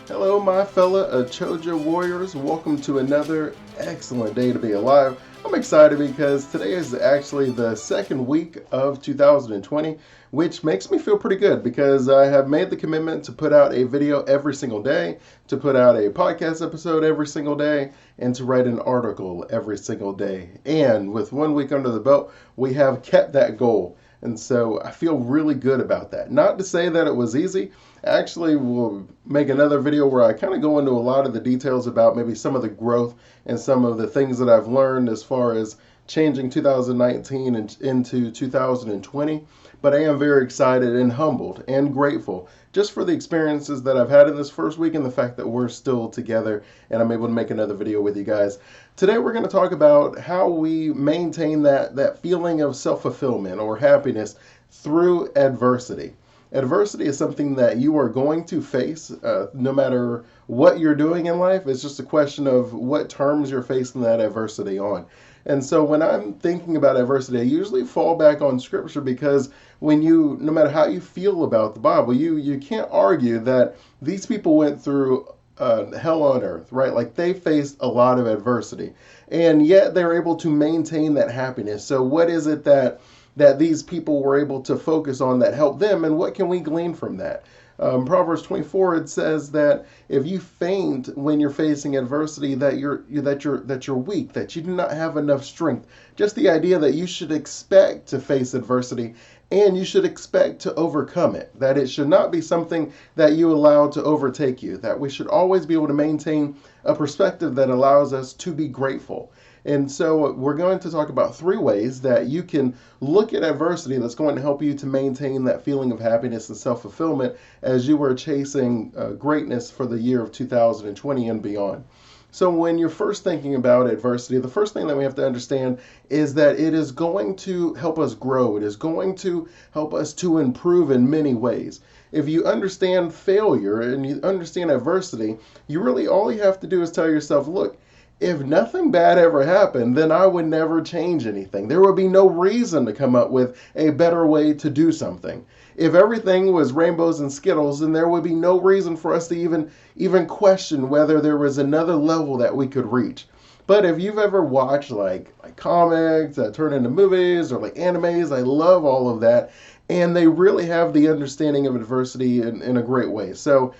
Hello, my fella Choja Warriors. Welcome to another excellent day to be alive. I'm excited because today is actually the second week of 2020, which makes me feel pretty good because I have made the commitment to put out a video every single day, to put out a podcast episode every single day, and to write an article every single day. And with 1 week under the belt, we have kept that goal. And so I feel really good about that. Not to say that it was easy. Actually, we'll make another video where I kind of go into a lot of the details about maybe some of the growth and some of the things that I've learned as far as changing 2019 and into 2020. But I am very excited and humbled and grateful just for the experiences that I've had in this first week and the fact that we're still together and I'm able to make another video with you guys. Today we're going to talk about how we maintain that feeling of self-fulfillment or happiness through adversity. Adversity is something that you are going to face no matter what you're doing in life. It's just a question of what terms you're facing that adversity on. And so when I'm thinking about adversity, I usually fall back on scripture because no matter how you feel about the Bible, you can't argue that these people went through hell on earth, right? Like they faced a lot of adversity, and yet they're able to maintain that happiness. So what is it that these people were able to focus on that helped them, and what can we glean from that? Proverbs 24, it says that if you faint when you're facing adversity, that you're weak, that you do not have enough strength. Just the idea that you should expect to face adversity and you should expect to overcome it. That it should not be something that you allow to overtake you. That we should always be able to maintain a perspective that allows us to be grateful. And so we're going to talk about 3 ways that you can look at adversity that's going to help you to maintain that feeling of happiness and self-fulfillment as you are chasing greatness for the year of 2020 and beyond. So when you're first thinking about adversity, the first thing that we have to understand is that it is going to help us grow. It is going to help us to improve in many ways. If you understand failure and you understand adversity, all you have to do is tell yourself, look, if nothing bad ever happened, then I would never change anything. There would be no reason to come up with a better way to do something. If everything was rainbows and skittles, then there would be no reason for us to even question whether there was another level that we could reach. But if you've ever watched like comics that turn into movies or like animes, I love all of that. And they really have the understanding of adversity in a great way. So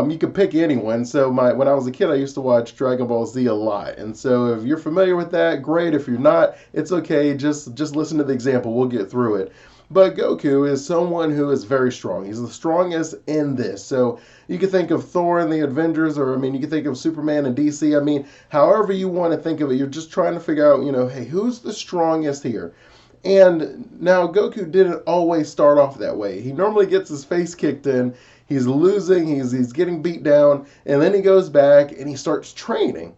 you could pick anyone. So when I was a kid, I used to watch Dragon Ball Z a lot. And so if you're familiar with that, great. If you're not, it's okay. Just listen to the example. We'll get through it. But Goku is someone who is very strong. He's the strongest in this. So you could think of Thor and the Avengers, or you could think of Superman and DC. However you want to think of it, you're just trying to figure out, hey, who's the strongest here? And now Goku didn't always start off that way. He normally gets his face kicked in. He's losing, he's getting beat down, and then he goes back and he starts training.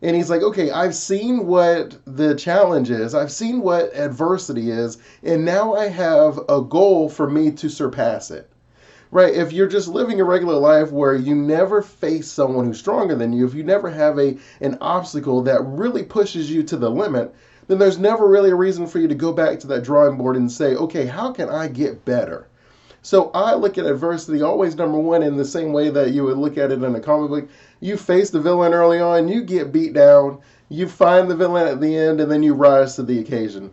And he's like, okay, I've seen what the challenge is. I've seen what adversity is. And now I have a goal for me to surpass it. Right? If you're just living a regular life where you never face someone who's stronger than you, if you never have an obstacle that really pushes you to the limit, then there's never really a reason for you to go back to that drawing board and say, okay, how can I get better? So I look at adversity always, number one, in the same way that you would look at it in a comic book. You face the villain early on, you get beat down, you find the villain at the end, and then you rise to the occasion.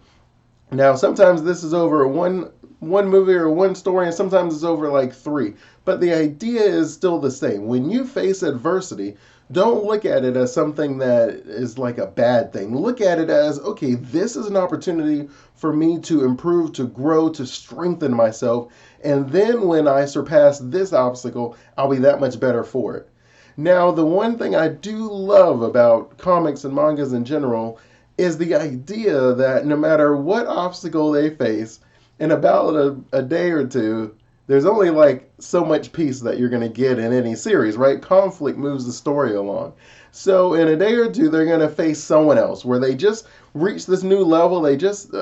Now, sometimes this is over one movie or one story, and sometimes it's over like 3. But the idea is still the same. When you face adversity, don't look at it as something that is like a bad thing. Look at it as, okay, this is an opportunity for me to improve, to grow, to strengthen myself. And then when I surpass this obstacle, I'll be that much better for it. Now, the one thing I do love about comics and mangas in general is the idea that no matter what obstacle they face, in about a day or two, there's only like so much peace that you're going to get in any series, right? Conflict moves the story along. So in a day or two, they're going to face someone else where they just reached this new level. They just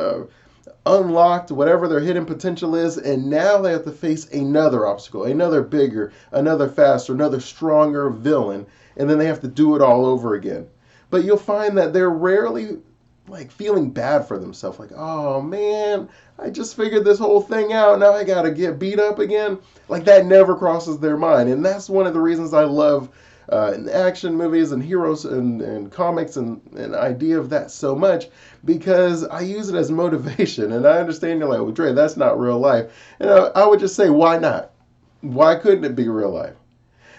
unlocked whatever their hidden potential is, and now they have to face another obstacle, another bigger, another faster, another stronger villain, and then they have to do it all over again. But you'll find that they're rarely like feeling bad for themselves, like, oh man, I just figured this whole thing out, now I gotta get beat up again. Like, that never crosses their mind. And that's one of the reasons I love in action movies and heroes and comics and idea of that so much, because I use it as motivation. And I understand you're like, well, Dre, that's not real life. And I would just say, why not? Why couldn't it be real life?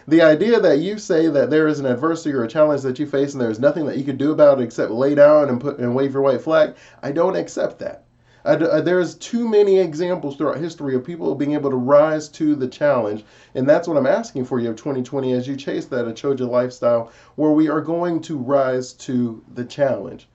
The idea that you say that there is an adversity or a challenge that you face and there's nothing that you can do about it except lay down and wave your white flag, I don't accept that. There's too many examples throughout history of people being able to rise to the challenge, and that's what I'm asking for you of 2020 as you chase that Achoja lifestyle, where we are going to rise to the challenge.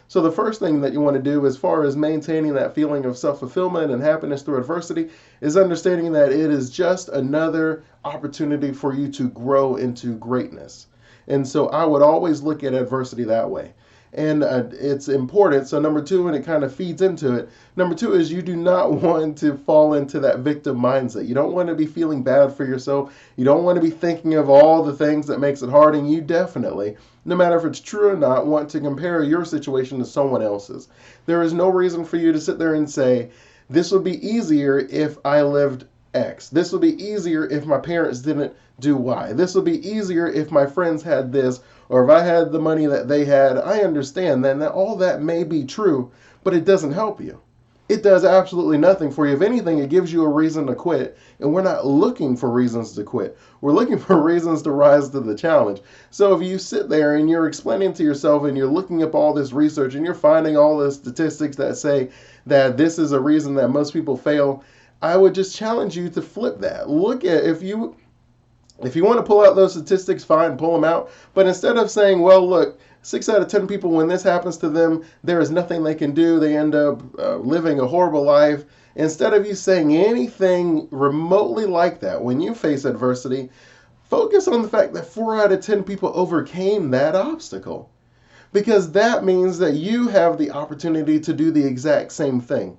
So the first thing that you want to do as far as maintaining that feeling of self-fulfillment and happiness through adversity is understanding that it is just another opportunity for you to grow into greatness. And so I would always look at adversity that way. And it's important. So number two, and it kind of feeds into it. Number two is you do not want to fall into that victim mindset. You don't want to be feeling bad for yourself. You don't want to be thinking of all the things that makes it hard. And you definitely, no matter if it's true or not, want to compare your situation to someone else's. There is no reason for you to sit there and say, this would be easier if I lived X. This would be easier if my parents didn't do Y. This would be easier if my friends had this, or if I had the money that they had. I understand that all that may be true, but it doesn't help you. It does absolutely nothing for you. If anything, it gives you a reason to quit. And we're not looking for reasons to quit. We're looking for reasons to rise to the challenge. So if you sit there and you're explaining to yourself and you're looking up all this research and you're finding all the statistics that say that this is a reason that most people fail, I would just challenge you to flip that. Look at, if you want to pull out those statistics, fine, pull them out. But instead of saying, well, look, 6 out of 10 people, when this happens to them, there is nothing they can do. They end up living a horrible life. Instead of you saying anything remotely like that, when you face adversity, focus on the fact that 4 out of 10 people overcame that obstacle. Because that means that you have the opportunity to do the exact same thing.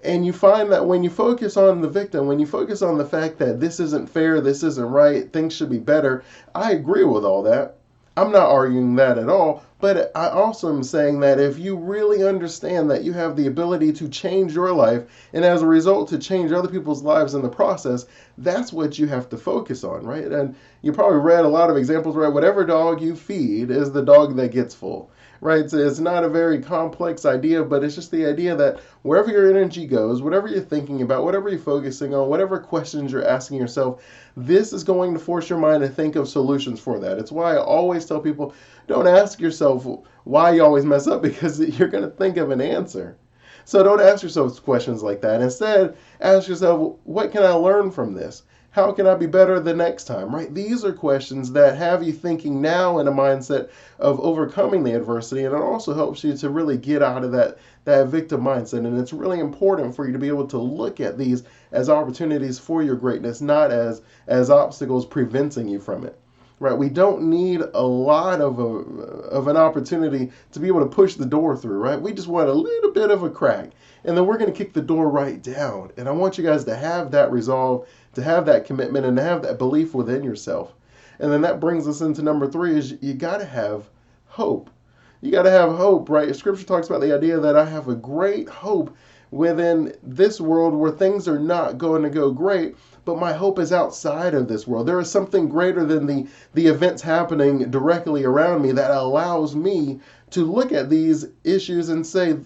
And you find that when you focus on the victim, when you focus on the fact that this isn't fair, this isn't right, things should be better, I agree with all that. I'm not arguing that at all, but I also am saying that if you really understand that you have the ability to change your life, and as a result to change other people's lives in the process, that's what you have to focus on, right? And you probably read a lot of examples, right? Whatever dog you feed is the dog that gets full. Right? So it's not a very complex idea, but it's just the idea that wherever your energy goes, whatever you're thinking about, whatever you're focusing on, whatever questions you're asking yourself, this is going to force your mind to think of solutions for that. It's why I always tell people, don't ask yourself why you always mess up, because you're going to think of an answer. So don't ask yourself questions like that. Instead, ask yourself, what can I learn from this? How can I be better the next time, right? These are questions that have you thinking now in a mindset of overcoming the adversity, and it also helps you to really get out of that victim mindset. And it's really important for you to be able to look at these as opportunities for your greatness, not as obstacles preventing you from it. Right? We don't need a lot of an opportunity to be able to push the door through, right? We just want a little bit of a crack, and then we're going to kick the door right down. And I want you guys to have that resolve, to have that commitment, and to have that belief within yourself. And then that brings us into number 3 is you got to have hope. You got to have hope, right? Scripture talks about the idea that I have a great hope within this world where things are not going to go great, but my hope is outside of this world. There is something greater than the events happening directly around me that allows me to look at these issues and say,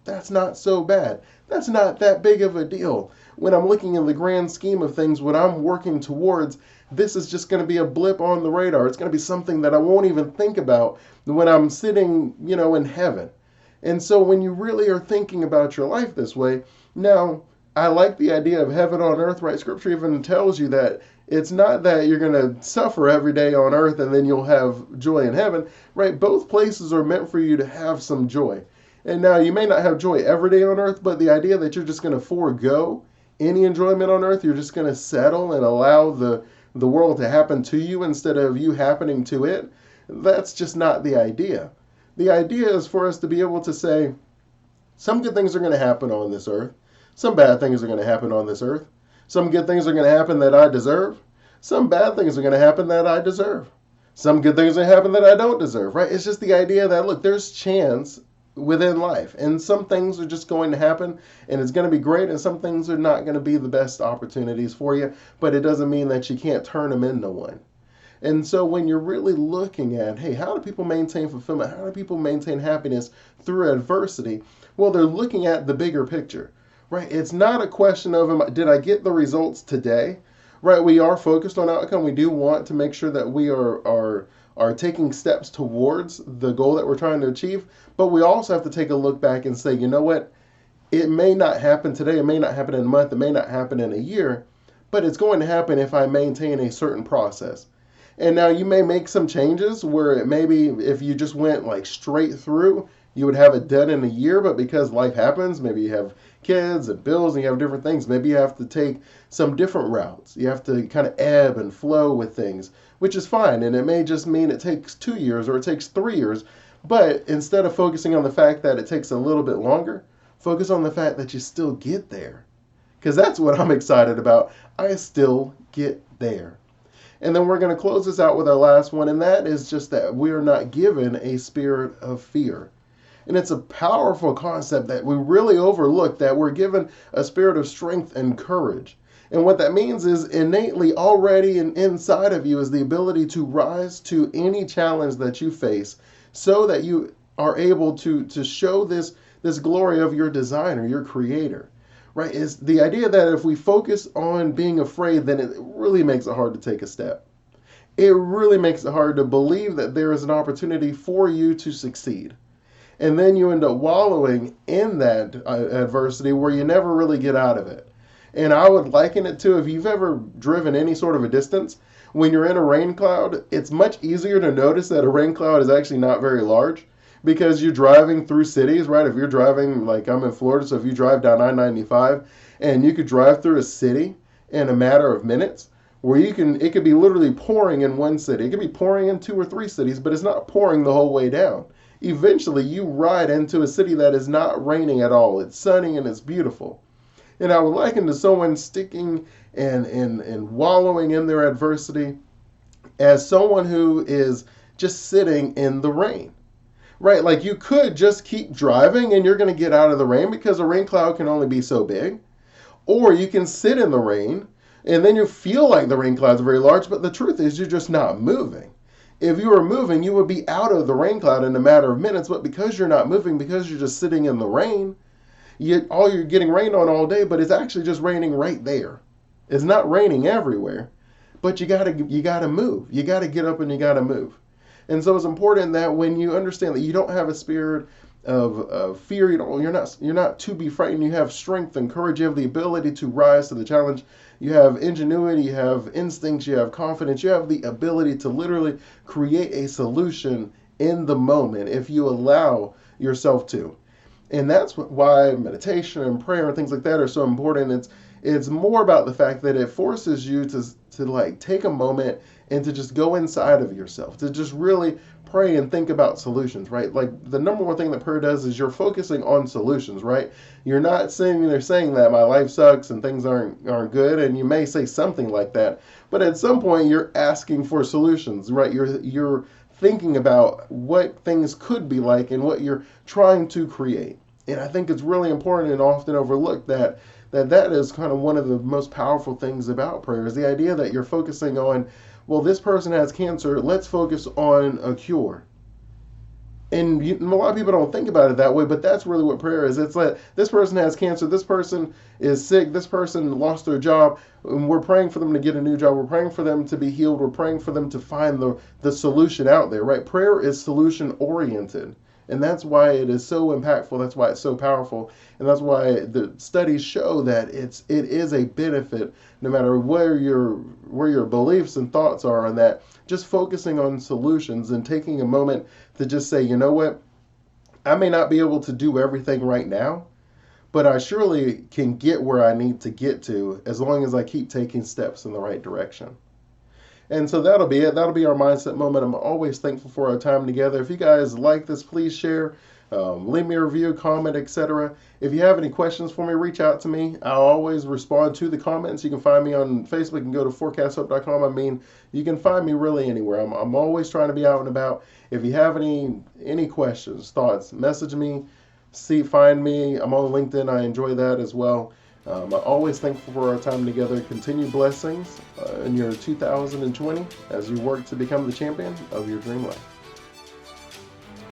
that's not so bad. That's not that big of a deal. When I'm looking in the grand scheme of things, what I'm working towards, this is just going to be a blip on the radar. It's going to be something that I won't even think about when I'm sitting, in heaven. And so when you really are thinking about your life this way, now, I like the idea of heaven on earth, right? Scripture even tells you that it's not that you're going to suffer every day on earth and then you'll have joy in heaven, right? Both places are meant for you to have some joy. And now you may not have joy every day on earth, but the idea that you're just going to forego any enjoyment on earth, you're just going to settle and allow the world to happen to you instead of you happening to it, that's just not the idea. The idea is for us to be able to say, some good things are going to happen on this earth. Some bad things are going to happen on this earth. Some good things are going to happen that I deserve. Some bad things are going to happen that I deserve. Some good things are going to happen that I don't deserve, right? It's just the idea that, look, there's chance within life. And some things are just going to happen and it's going to be great, and some things are not going to be the best opportunities for you, but it doesn't mean that you can't turn them into one. And so when you're really looking at, hey, how do people maintain fulfillment? How do people maintain happiness through adversity? Well, they're looking at the bigger picture, right? It's not a question of, did I get the results today? Right, we are focused on outcome. We do want to make sure that we are taking steps towards the goal that we're trying to achieve, but we also have to take a look back and say, you know what? It may not happen today, it may not happen in a month, it may not happen in a year, but it's going to happen if I maintain a certain process. And now you may make some changes where it maybe if you just went like straight through, you would have it done in a year, but because life happens, maybe you have kids and bills and you have different things, maybe you have to take some different routes. You have to kind of ebb and flow with things, which is fine. And it may just mean it takes 2 years or it takes 3 years. But instead of focusing on the fact that it takes a little bit longer, focus on the fact that you still get there. Because that's what I'm excited about. I still get there. And then we're going to close this out with our last one, and that is just that we are not given a spirit of fear. And it's a powerful concept that we really overlook, that we're given a spirit of strength and courage. And what that means is innately already inside of you is the ability to rise to any challenge that you face so that you are able to show this glory of your designer, your creator. Right? Is the idea that if we focus on being afraid, then it really makes it hard to take a step. It really makes it hard to believe that there is an opportunity for you to succeed. And then you end up wallowing in that adversity where you never really get out of it. And I would liken it to, if you've ever driven any sort of a distance, when you're in a rain cloud, it's much easier to notice that a rain cloud is actually not very large because you're driving through cities, right? If you're driving, like I'm in Florida, so if you drive down I-95 and you could drive through a city in a matter of minutes, where it could be literally pouring in one city. It could be pouring in 2 or 3 cities, but it's not pouring the whole way down. Eventually, you ride into a city that is not raining at all. It's sunny and it's beautiful. And I would liken to someone sticking and wallowing in their adversity as someone who is just sitting in the rain. Right, like you could just keep driving and you're going to get out of the rain because a rain cloud can only be so big. Or you can sit in the rain and then you feel like the rain clouds are very large, but the truth is you're just not moving. If you were moving, you would be out of the rain cloud in a matter of minutes, but because you're not moving, because you're just sitting in the rain, you're getting rained on all day, but it's actually just raining right there. It's not raining everywhere, but you gotta move. You gotta get up and you gotta move. And so it's important that when you understand that you don't have a spirit of fear, you're not to be frightened. You have strength and courage. You have the ability to rise to the challenge. You have ingenuity. You have instincts. You have confidence. You have the ability to literally create a solution in the moment if you allow yourself to. And that's why meditation and prayer and things like that are so important. It's more about the fact that it forces you to like take a moment and to just go inside of yourself, to just really pray and think about solutions, right? Like the number one thing that prayer does is you're focusing on solutions, right? You're not sitting there saying that my life sucks and things aren't good, and you may say something like that, but at some point you're asking for solutions, right? You're thinking about what things could be like and what you're trying to create. And I think it's really important and often overlooked that is kind of one of the most powerful things about prayer, is the idea that you're focusing on, well, this person has cancer, let's focus on a cure. And a lot of people don't think about it that way, but that's really what prayer is. It's like this person has cancer, this person is sick, this person lost their job, and we're praying for them to get a new job, we're praying for them to be healed, we're praying for them to find the solution out there, right? Prayer is solution oriented. And that's why it is so impactful. That's why it's so powerful. And that's why the studies show that it is a benefit no matter where your beliefs and thoughts are on that. Just focusing on solutions and taking a moment to just say, you know what? I may not be able to do everything right now, but I surely can get where I need to get to as long as I keep taking steps in the right direction. And so that'll be it. That'll be our mindset moment. I'm always thankful for our time together. If you guys like this, please share. Leave me a review, comment, etc. If you have any questions for me, reach out to me. I'll always respond to the comments. You can find me on Facebook and go to forecasthope.com. I mean, you can find me really anywhere. I'm always trying to be out and about. If you have any questions, thoughts, message me. Find me. I'm on LinkedIn. I enjoy that as well. I'm always thankful for our time together. Continue blessings in your 2020 as you work to become the champion of your dream life.